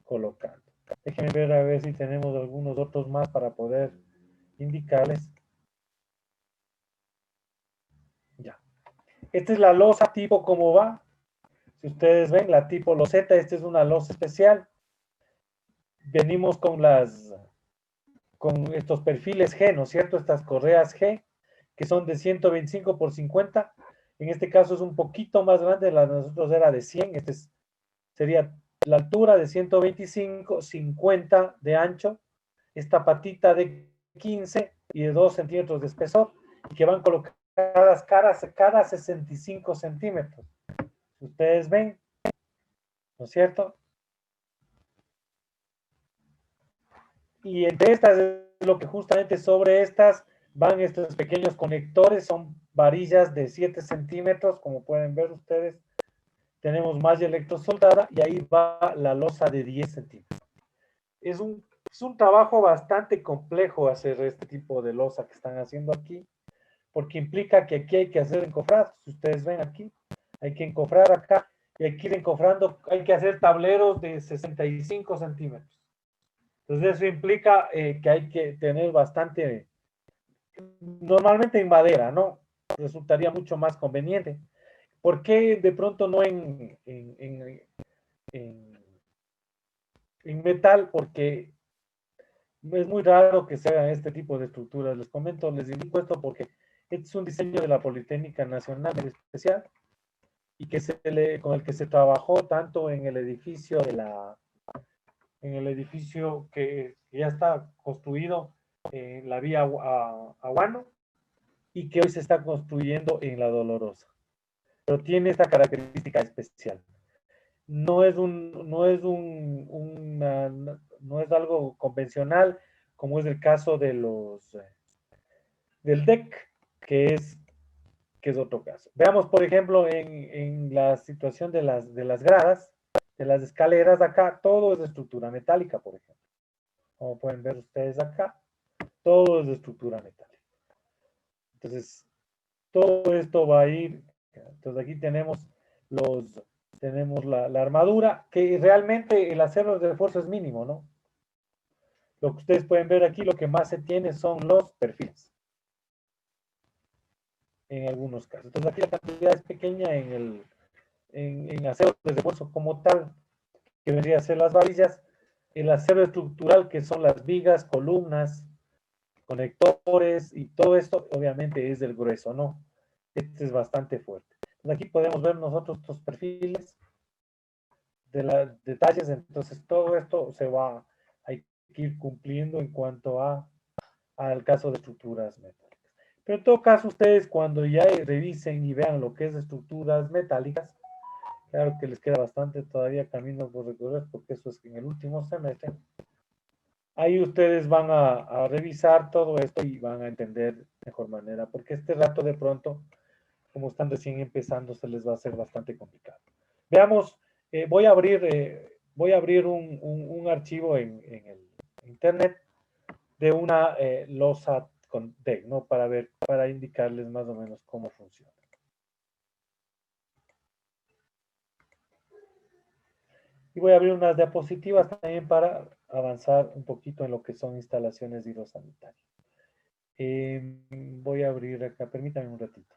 colocando. Déjenme ver a ver si tenemos algunos otros más para poder indicarles. Ya. Esta es la losa tipo como va. Si ustedes ven, la tipo loseta, esta es una losa especial. Venimos con estos perfiles G, ¿no es cierto? Estas correas G, que son de 125 por 50. En este caso es un poquito más grande, la de nosotros era de 100. Sería la altura de 125, 50 de ancho, esta patita de 15 y de 2 centímetros de espesor, y que van colocadas cada 65 centímetros. Ustedes ven, ¿no es cierto? Y entre estas es lo que justamente sobre estas van estos pequeños conectores, son varillas de 7 centímetros, como pueden ver ustedes. Tenemos malla electrosoldada y ahí va la losa de 10 centímetros. Es un trabajo bastante complejo hacer este tipo de losa que están haciendo aquí, porque implica que aquí hay que hacer encofrados. Si ustedes ven aquí, hay que encofrar acá y hay que ir encofrando, hay que hacer tableros de 65 centímetros. Entonces eso implica que hay que tener bastante, normalmente en madera, ¿no? Resultaría mucho más conveniente. ¿Por qué de pronto no en, en metal? Porque es muy raro que se hagan este tipo de estructuras. Les comento, les indico esto porque este es un diseño de la Politécnica Nacional en especial y que con el que se trabajó tanto en el edificio en el edificio que ya está construido en la vía Aguano y que hoy se está construyendo en la Dolorosa. Pero tiene esta característica especial. No es algo convencional como es el caso de del deck, que es otro caso. Veamos, por ejemplo, en la situación de las gradas, de las escaleras acá, todo es de estructura metálica, por ejemplo. Como pueden ver ustedes acá, todo es de estructura metálica. Entonces, todo esto va a ir, entonces aquí tenemos la armadura, que realmente el acero de refuerzo es mínimo, ¿no? Lo que ustedes pueden ver aquí, lo que más se tiene son los perfiles, en algunos casos. Entonces aquí la cantidad es pequeña en acero de refuerzo como tal, que vendría a ser las varillas, el acero estructural, que son las vigas, columnas, conectores, y todo esto obviamente es del grueso, ¿no? Este es bastante fuerte. Entonces aquí podemos ver nosotros estos perfiles de los detalles, entonces todo esto se va a ir cumpliendo en cuanto al caso de estructuras metálicas. Pero en todo caso, ustedes cuando ya revisen y vean lo que es estructuras metálicas, claro que les queda bastante todavía camino por recorrer, porque eso es en el último semestre. Ahí ustedes van a revisar todo esto y van a entender de mejor manera, porque este rato de pronto, como están recién empezando, se les va a hacer bastante complicado. Veamos, voy a abrir un archivo en el internet de una losa con deck, ¿no? Para indicarles más o menos cómo funciona. Y voy a abrir unas diapositivas también para avanzar un poquito en lo que son instalaciones de hidrosanitario. Voy a abrir acá, permítanme un ratito.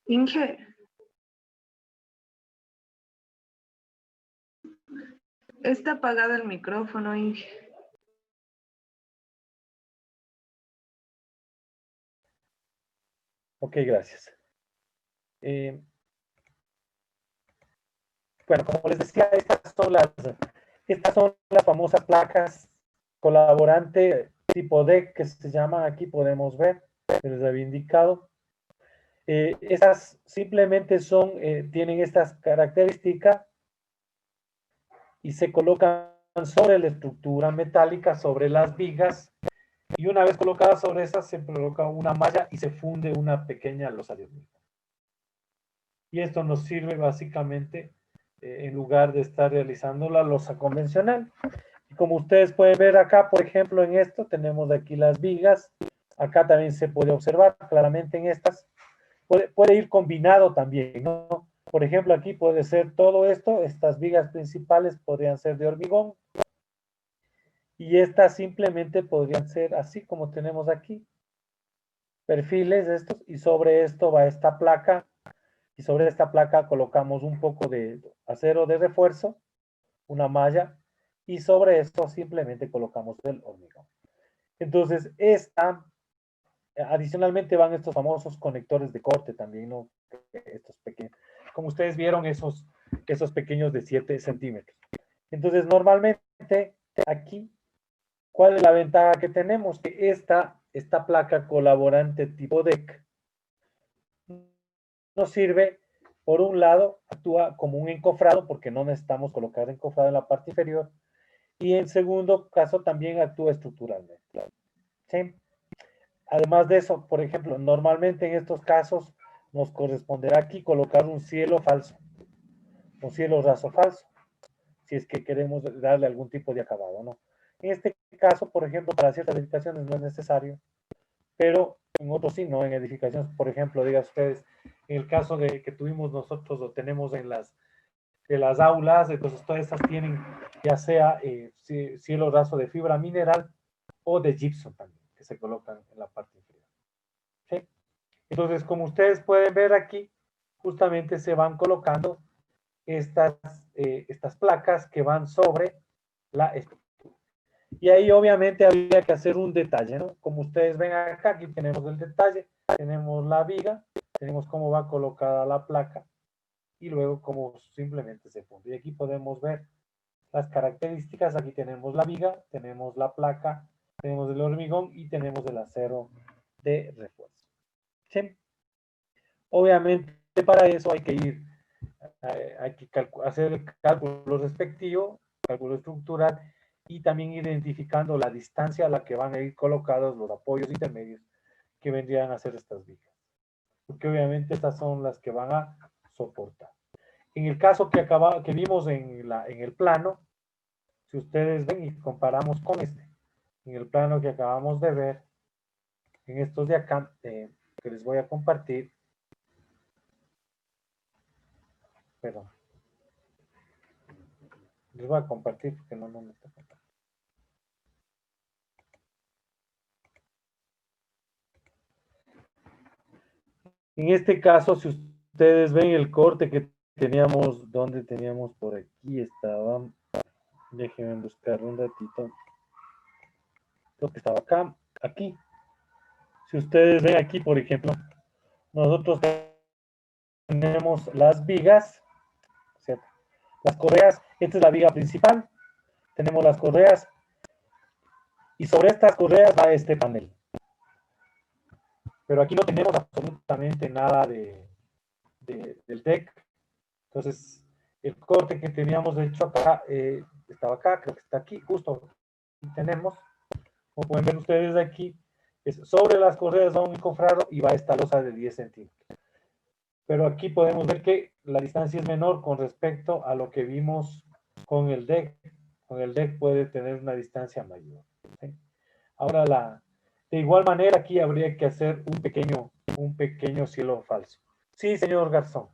Inge. Está apagado el micrófono, Inge. Ok, gracias. Bueno, como les decía, estas son las famosas placas colaborante tipo DEC que se llaman, aquí podemos ver, se les había indicado. Esas simplemente tienen estas características y se colocan sobre la estructura metálica, sobre las vigas, y una vez colocadas sobre esas se coloca una malla y se funde una pequeña losa de hormigón. Y esto nos sirve básicamente en lugar de estar realizando la losa convencional. Y como ustedes pueden ver acá, por ejemplo, en esto tenemos aquí las vigas. Acá también se puede observar claramente en estas. Puede ir combinado también, ¿no? Por ejemplo, aquí puede ser todo esto, estas vigas principales podrían ser de hormigón. Y estas simplemente podrían ser así como tenemos aquí. Perfiles de estos, y sobre esto va esta placa. Y sobre esta placa colocamos un poco de acero de refuerzo, una malla, y sobre esto simplemente colocamos el hormigón. Entonces, adicionalmente van estos famosos conectores de corte también, ¿no? Estos pequeños, como ustedes vieron, esos pequeños de 7 centímetros. Entonces, normalmente aquí, ¿cuál es la ventaja que tenemos? Que esta placa colaborante tipo DEC nos sirve, por un lado, actúa como un encofrado, porque no necesitamos colocar encofrado en la parte inferior, y en segundo caso también actúa estructuralmente. ¿Sí? Además de eso, por ejemplo, normalmente en estos casos nos corresponderá aquí colocar un cielo falso, un cielo raso falso, si es que queremos darle algún tipo de acabado, ¿no? En este caso, por ejemplo, para ciertas edificaciones no es necesario, pero en otros sí, ¿no? En edificaciones, por ejemplo, digan ustedes, en el caso de que tuvimos nosotros o tenemos de las aulas, entonces todas estas tienen ya sea cielo raso de fibra mineral o de gypsum también, que se colocan en la parte inferior. ¿Sí? Entonces, como ustedes pueden ver aquí, justamente se van colocando estas placas que van sobre la estructura. Y ahí obviamente había que hacer un detalle, ¿no? Como ustedes ven acá, aquí tenemos el detalle, tenemos la viga, tenemos cómo va colocada la placa y luego cómo simplemente se funde. Y aquí podemos ver las características, aquí tenemos la viga, tenemos la placa, tenemos el hormigón y tenemos el acero de refuerzo. ¿Sí? Obviamente para eso hay que hacer el cálculo respectivo, cálculo estructural, y también identificando la distancia a la que van a ir colocados los apoyos intermedios que vendrían a ser estas vigas. Porque obviamente estas son las que van a soportar. En el caso que vimos en el plano, si ustedes ven y comparamos con en el plano que acabamos de ver, en estos de acá, que les voy a compartir, perdón, les voy a compartir porque no me está compartiendo. En este caso, si ustedes ven el corte que teníamos, ¿dónde teníamos? Por aquí estaba. Déjenme buscar un ratito. Creo que estaba acá, aquí. Si ustedes ven aquí, por ejemplo, nosotros tenemos las vigas, ¿cierto? Las correas, esta es la viga principal. Tenemos las correas y sobre estas correas va este panel. Pero aquí no tenemos absolutamente nada del deck. Entonces, el corte que teníamos hecho acá, estaba acá, creo que está aquí, justo tenemos, como pueden ver ustedes aquí, es sobre las correas va un encofrado y va esta losa de 10 centímetros. Pero aquí podemos ver que la distancia es menor con respecto a lo que vimos con el deck. Con el deck puede tener una distancia mayor. ¿Sí? Ahora, de igual manera, aquí habría que hacer un pequeño cielo falso. Sí, señor Garzón.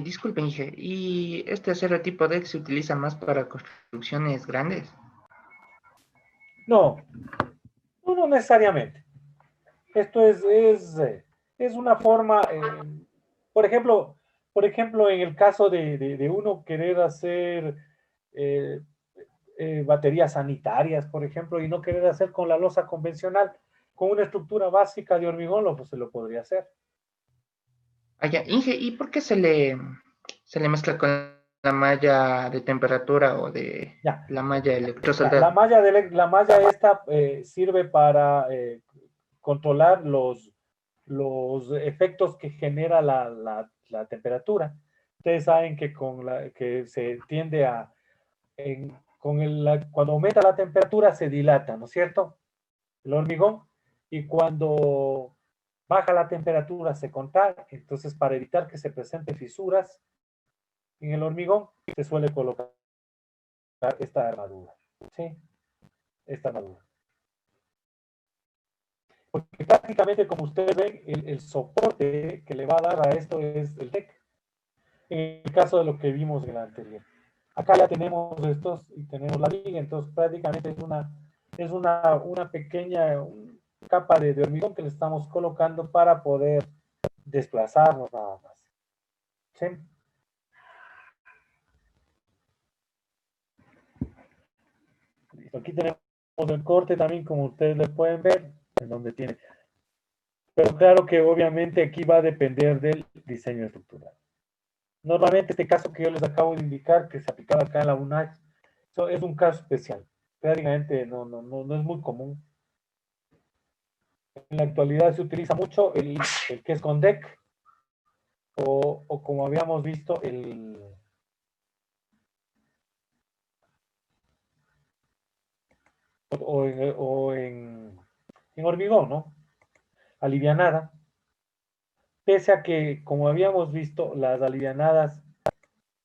Disculpe, Inge, ¿y este acero tipo DEC se utiliza más para construcciones grandes? No, no necesariamente. Esto Es una forma, por ejemplo, en el caso de uno querer hacer eh, baterías sanitarias, por ejemplo, y no querer hacer con la losa convencional, con una estructura básica de hormigón, pues se lo podría hacer. Ah, ya. Inge, ¿y por qué se le mezcla con la malla de temperatura o de Ya, la malla la electrosoldada? malla, la malla esta sirve para controlar los efectos que genera la temperatura. Ustedes saben que, que se tiende a, cuando aumenta la temperatura se dilata, ¿no es cierto? El hormigón. Y cuando baja la temperatura se contrae. Entonces, para evitar que se presenten fisuras en el hormigón, se suele colocar esta armadura. ¿Sí? Esta armadura. Porque prácticamente, como ustedes ven, el soporte que le va a dar a esto es el deck. En el caso de lo que vimos en el anterior. Acá ya tenemos estos y tenemos la viga, entonces prácticamente es una pequeña capa de hormigón que le estamos colocando para poder desplazarnos nada más. ¿Sí? Aquí tenemos el corte también, como ustedes le pueden ver, en donde tiene. Pero claro que obviamente aquí va a depender del diseño estructural. Normalmente este caso que yo les acabo de indicar, que se aplicaba acá en la UNACH, es un caso especial. Prácticamente no es muy común. En la actualidad se utiliza mucho el que es con deck, o como habíamos visto, en hormigón, ¿no? Alivianada. Pese a que, como habíamos visto, las alivianadas,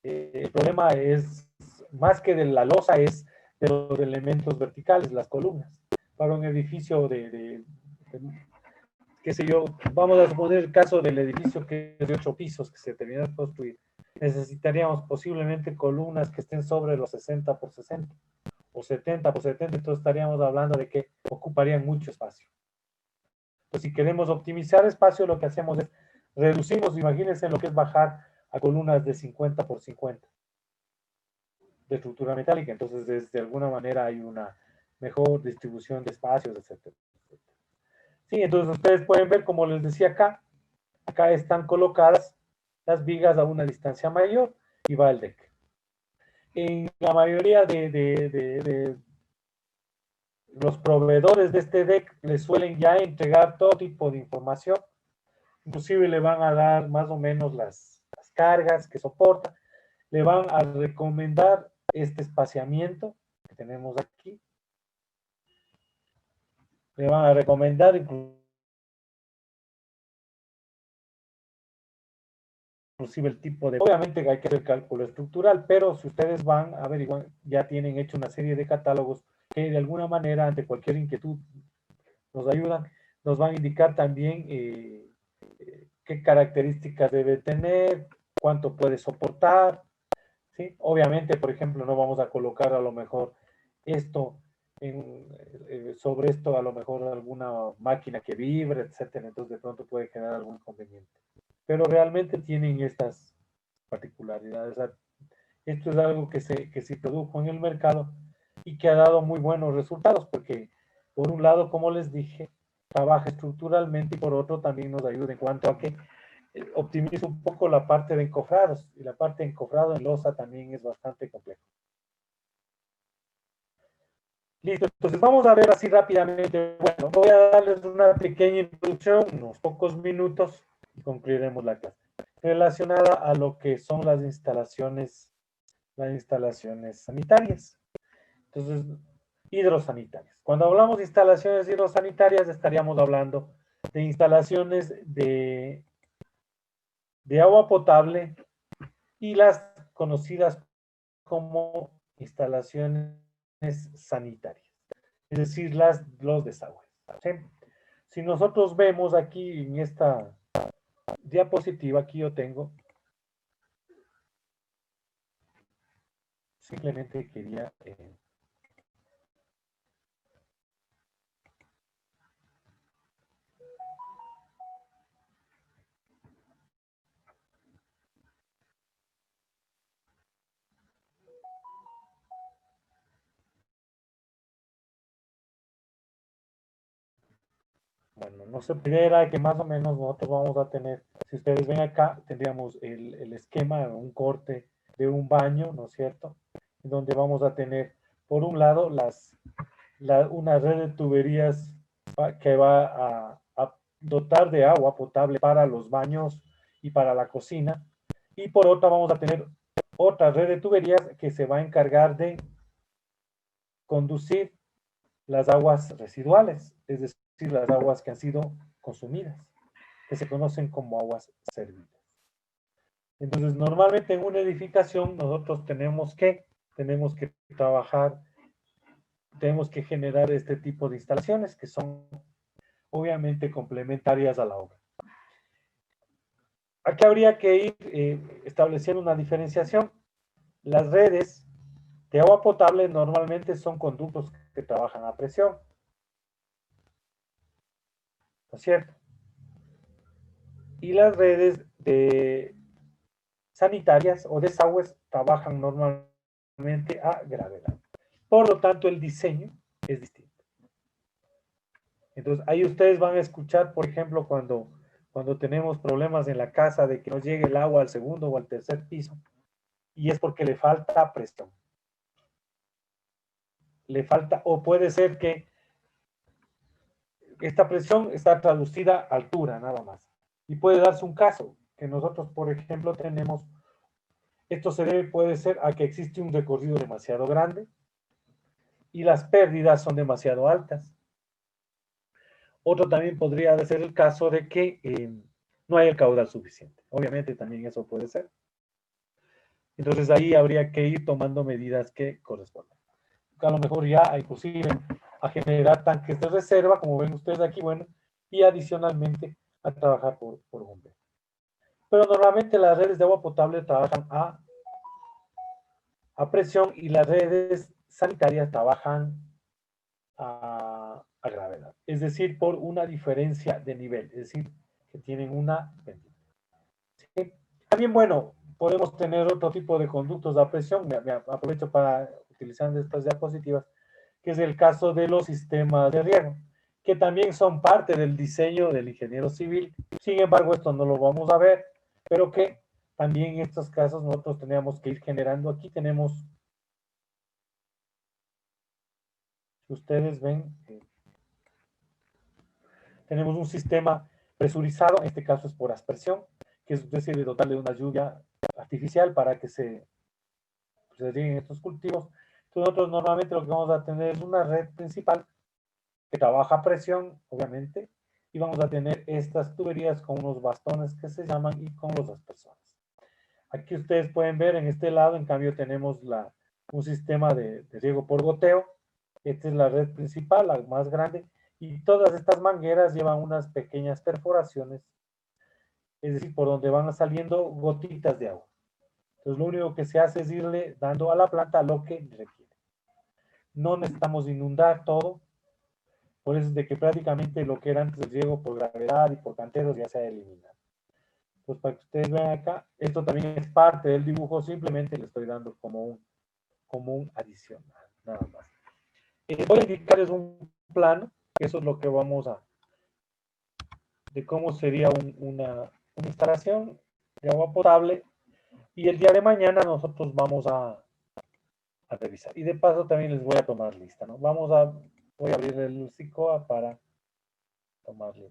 el problema es más que de la losa, es de los elementos verticales, las columnas. Para un edificio qué sé yo, vamos a suponer el caso del edificio que es de 8 pisos que se termina de construir, necesitaríamos posiblemente columnas que estén sobre los 60 por 60 o 70 por 70, entonces estaríamos hablando de que ocuparían mucho espacio. Entonces, si queremos optimizar espacio, lo que hacemos es reducimos, imagínense lo que es bajar a columnas de 50 por 50 de estructura metálica, entonces de alguna manera hay una mejor distribución de espacios, etcétera. Sí, entonces ustedes pueden ver, como les decía acá están colocadas las vigas a una distancia mayor y va el deck. En la mayoría de los proveedores de este deck les suelen ya entregar todo tipo de información, inclusive le van a dar más o menos las cargas que soporta, le van a recomendar este espaciamiento que tenemos aquí, le van a recomendar inclusive el tipo de... Obviamente hay que hacer cálculo estructural, pero si ustedes van a ver, igual ya tienen hecho una serie de catálogos que de alguna manera, ante cualquier inquietud, nos ayudan, nos van a indicar también qué características debe tener, cuánto puede soportar, ¿sí? Obviamente, por ejemplo, no vamos a colocar a lo mejor esto sobre esto, a lo mejor alguna máquina que vibre, etcétera, entonces de pronto puede generar algún inconveniente. Pero realmente tienen estas particularidades. O sea, esto es algo que se produjo en el mercado y que ha dado muy buenos resultados, porque por un lado, como les dije, trabaja estructuralmente y por otro también nos ayuda en cuanto a que optimiza un poco la parte de encofrados, y la parte de encofrado en losa también es bastante complejo. Listo, entonces vamos a ver así rápidamente. Bueno, voy a darles una pequeña introducción, unos pocos minutos, y concluiremos la clase. Relacionada a lo que son las instalaciones sanitarias. Entonces, hidrosanitarias. Cuando hablamos de instalaciones hidrosanitarias, estaríamos hablando de instalaciones de agua potable y las conocidas como instalaciones sanitarias, es decir, los desagües. ¿Sí? Si nosotros vemos aquí en esta diapositiva, aquí yo tengo, simplemente quería... Bueno, no se pudiera que más o menos nosotros vamos a tener, si ustedes ven acá, tendríamos el esquema, un corte de un baño, ¿no es cierto? En donde vamos a tener, por un lado, una red de tuberías que va a dotar de agua potable para los baños y para la cocina. Y por otra vamos a tener otra red de tuberías que se va a encargar de conducir las aguas residuales, es decir, las aguas que han sido consumidas, que se conocen como aguas servidas. Entonces, normalmente en una edificación nosotros tenemos que trabajar, tenemos que generar este tipo de instalaciones que son obviamente complementarias a la obra. Aquí habría que ir estableciendo una diferenciación. Las redes de agua potable normalmente son conductos que trabajan a presión, ¿no es cierto? Y las redes de sanitarias o desagües trabajan normalmente a gravedad. Por lo tanto, el diseño es distinto. Entonces, ahí ustedes van a escuchar, por ejemplo, cuando tenemos problemas en la casa de que no llegue el agua al segundo o al tercer piso, y es porque le falta presión. Le falta, o puede ser que esta presión está traducida a altura, nada más. Y puede darse un caso que nosotros, por ejemplo, tenemos, esto se debe, puede ser a que existe un recorrido demasiado grande y las pérdidas son demasiado altas. Otro también podría ser el caso de que no hay el caudal suficiente. Obviamente también eso puede ser. Entonces ahí habría que ir tomando medidas que correspondan. A lo mejor ya inclusive a generar tanques de reserva, como ven ustedes aquí, bueno, y adicionalmente a trabajar por bombeo. Pero normalmente las redes de agua potable trabajan a presión y las redes sanitarias trabajan a gravedad. Es decir, por una diferencia de nivel, es decir, que tienen una pendiente. ¿Sí? También, bueno, podemos tener otro tipo de conductos a presión. Me aprovecho para utilizar estas diapositivas, que es el caso de los sistemas de riego, que también son parte del diseño del ingeniero civil. Sin embargo, esto no lo vamos a ver, pero que también en estos casos nosotros tenemos que ir generando. Aquí tenemos, si ustedes ven, tenemos un sistema presurizado, en este caso es por aspersión, que es decir, de dotarle una lluvia artificial para que se rieguen estos cultivos. Entonces nosotros normalmente lo que vamos a tener es una red principal que trabaja a presión, obviamente, y vamos a tener estas tuberías con unos bastones que se llaman y con los aspersores. Aquí ustedes pueden ver en este lado, en cambio tenemos un sistema de riego por goteo. Esta es la red principal, la más grande, y todas estas mangueras llevan unas pequeñas perforaciones, es decir, por donde van saliendo gotitas de agua. Entonces lo único que se hace es irle dando a la planta lo que requiere. No necesitamos inundar todo, por eso es de que prácticamente lo que era antes el riego por gravedad y por canteros ya se ha eliminado. Pues para que ustedes vean acá, esto también es parte del dibujo, simplemente le estoy dando como un adicional, nada más. Voy a indicarles un plano, que eso es lo que vamos de cómo sería una instalación de agua potable, y el día de mañana nosotros vamos a revisar. Y de paso también les voy a tomar lista, ¿no? Voy a abrir el SICOA para tomarle.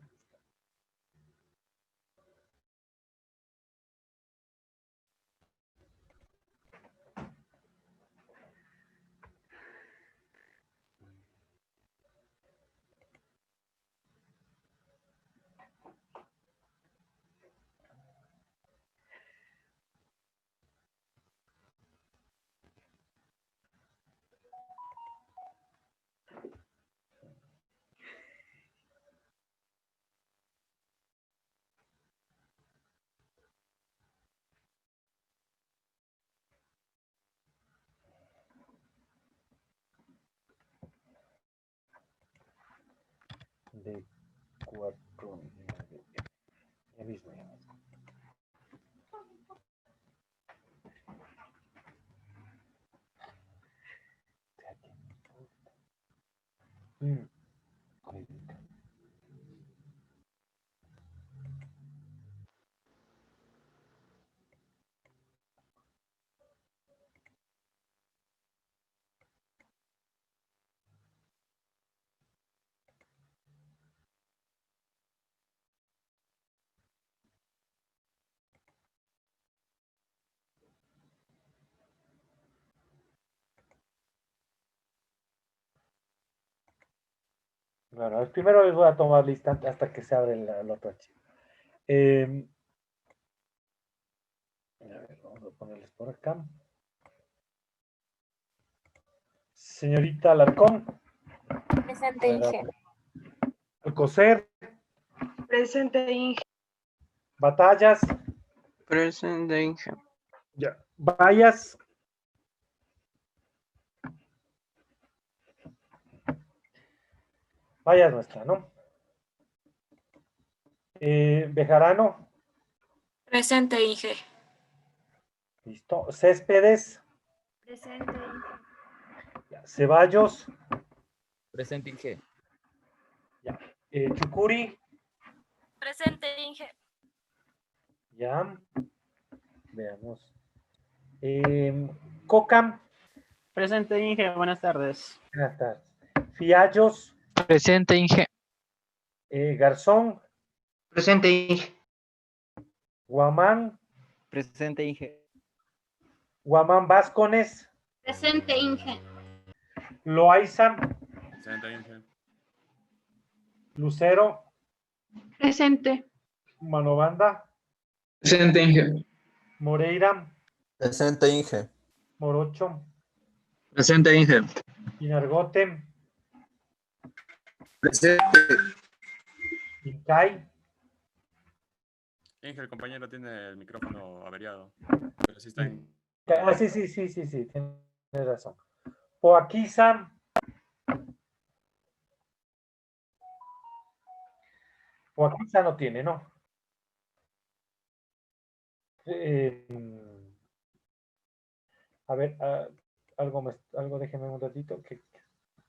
De 4, ya mismo, ya mismo. Bueno, primero les voy a tomar lista hasta que se abre el otro archivo. A ver, vamos a ponerles por acá. Señorita Alarcón. Presente, Inge. Alcocer. Presente, Inge. Batallas. Presente, Inge. Ya. Vallas. Vallas no está, ¿no? Bejarano. Presente, Inge. Listo. Céspedes. Presente, Inge. Ya. Ceballos. Presente, Inge. Ya. Chucuri. Presente, Inge. Ya. Veamos. Cocam. Presente, Inge. Buenas tardes. Buenas tardes. Fiallos. Presente, Inge. Garzón. Presente, Inge. Guamán. Presente, Inge. Guamán Vázcones. Presente, Inge. Loaiza. Presente, Inge. Lucero. Presente. Manobanda. Presente, Inge. Moreira. Presente, Inge. Morocho. Presente, Inge. Inargote. Presente. Incay. Inge, el compañero tiene el micrófono averiado. Pero sí está en... Sí, tienes razón. Poaquiza. Poaquiza no tiene, ¿no? A ver, algo déjeme un ratito.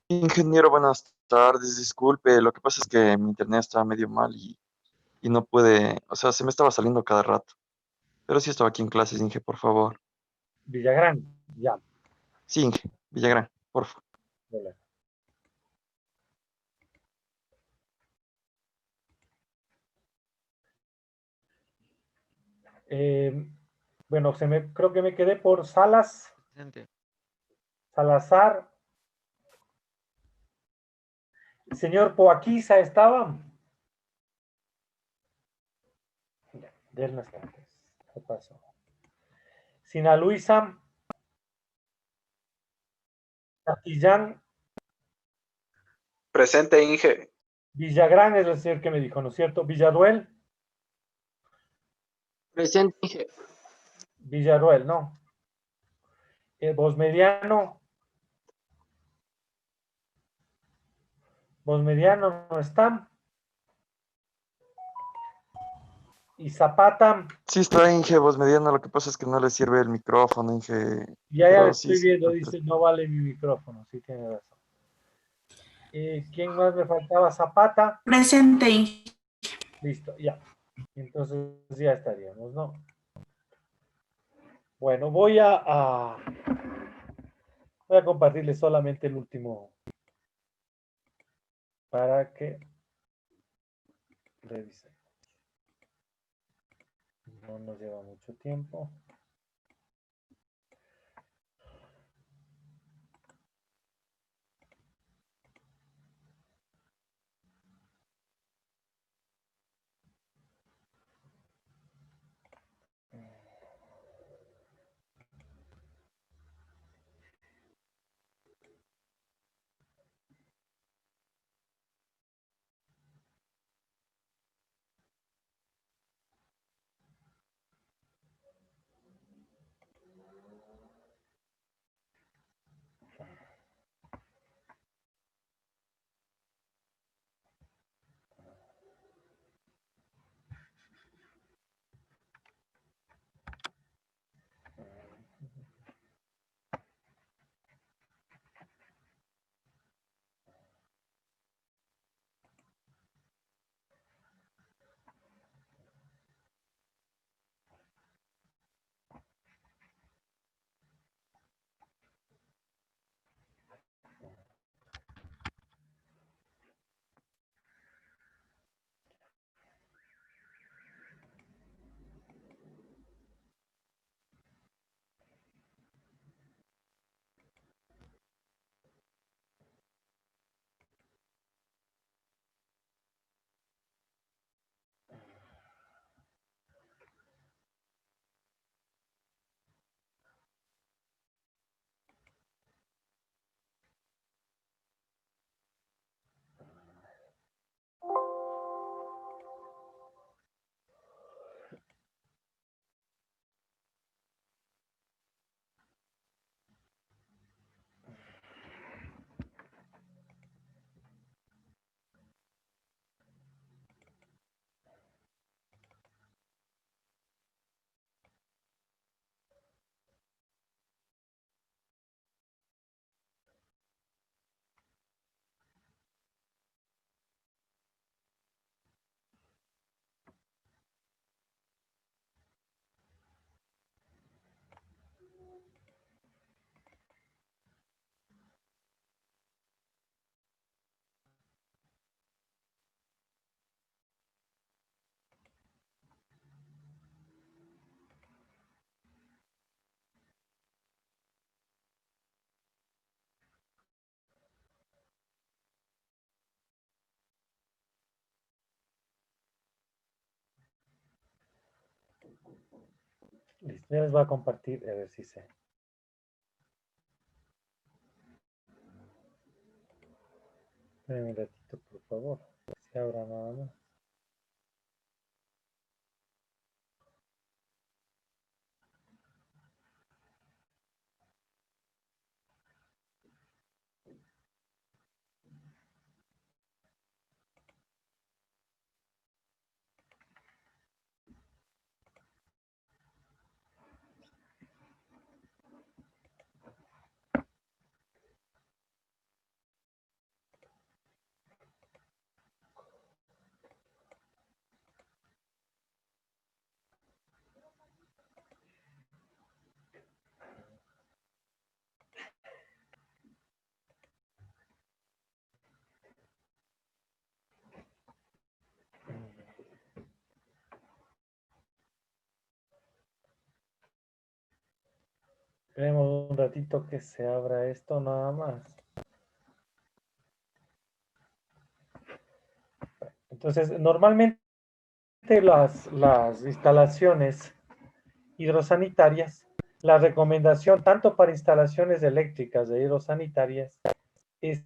Ingeniero, buenas tardes. Disculpe, lo que pasa es que mi internet está medio mal y no puede, o sea, se me estaba saliendo cada rato. Pero sí estaba aquí en clases, Inge, por favor. Villagrán, ya. Sí, Inge, Villagrán, por favor. Hola. Bueno, creo que me quedé por Salas. Presente. Salazar. Señor Poaquiza estaba. Ya, de las cartas. ¿Qué pasó? Sina Luisa. Castillán. Presente, Inge. Villagrán es el señor que me dijo, ¿no es cierto? Villaruel. Presente, Inge. Villaruel, no. Bosmediano. Bosmediano no está. Y Zapata. Sí está, Inge, voz mediana, lo que pasa es que no le sirve el micrófono, Inge. Ya Pero estoy sí, viendo, dice, no vale mi micrófono, sí tiene razón. ¿Quién más me faltaba? Zapata. Presente, Inge. Listo, ya. Entonces ya estaríamos, ¿no? Bueno, voy a compartirles solamente el último para que revisen. No nos lleva mucho tiempo. Listo, ya les voy a compartir, a ver si se... Espérenme un ratito, por favor. Que se abra nada más. Esperemos un ratito que se abra esto nada más. Entonces, normalmente las instalaciones hidrosanitarias, la recomendación tanto para instalaciones eléctricas de hidrosanitarias es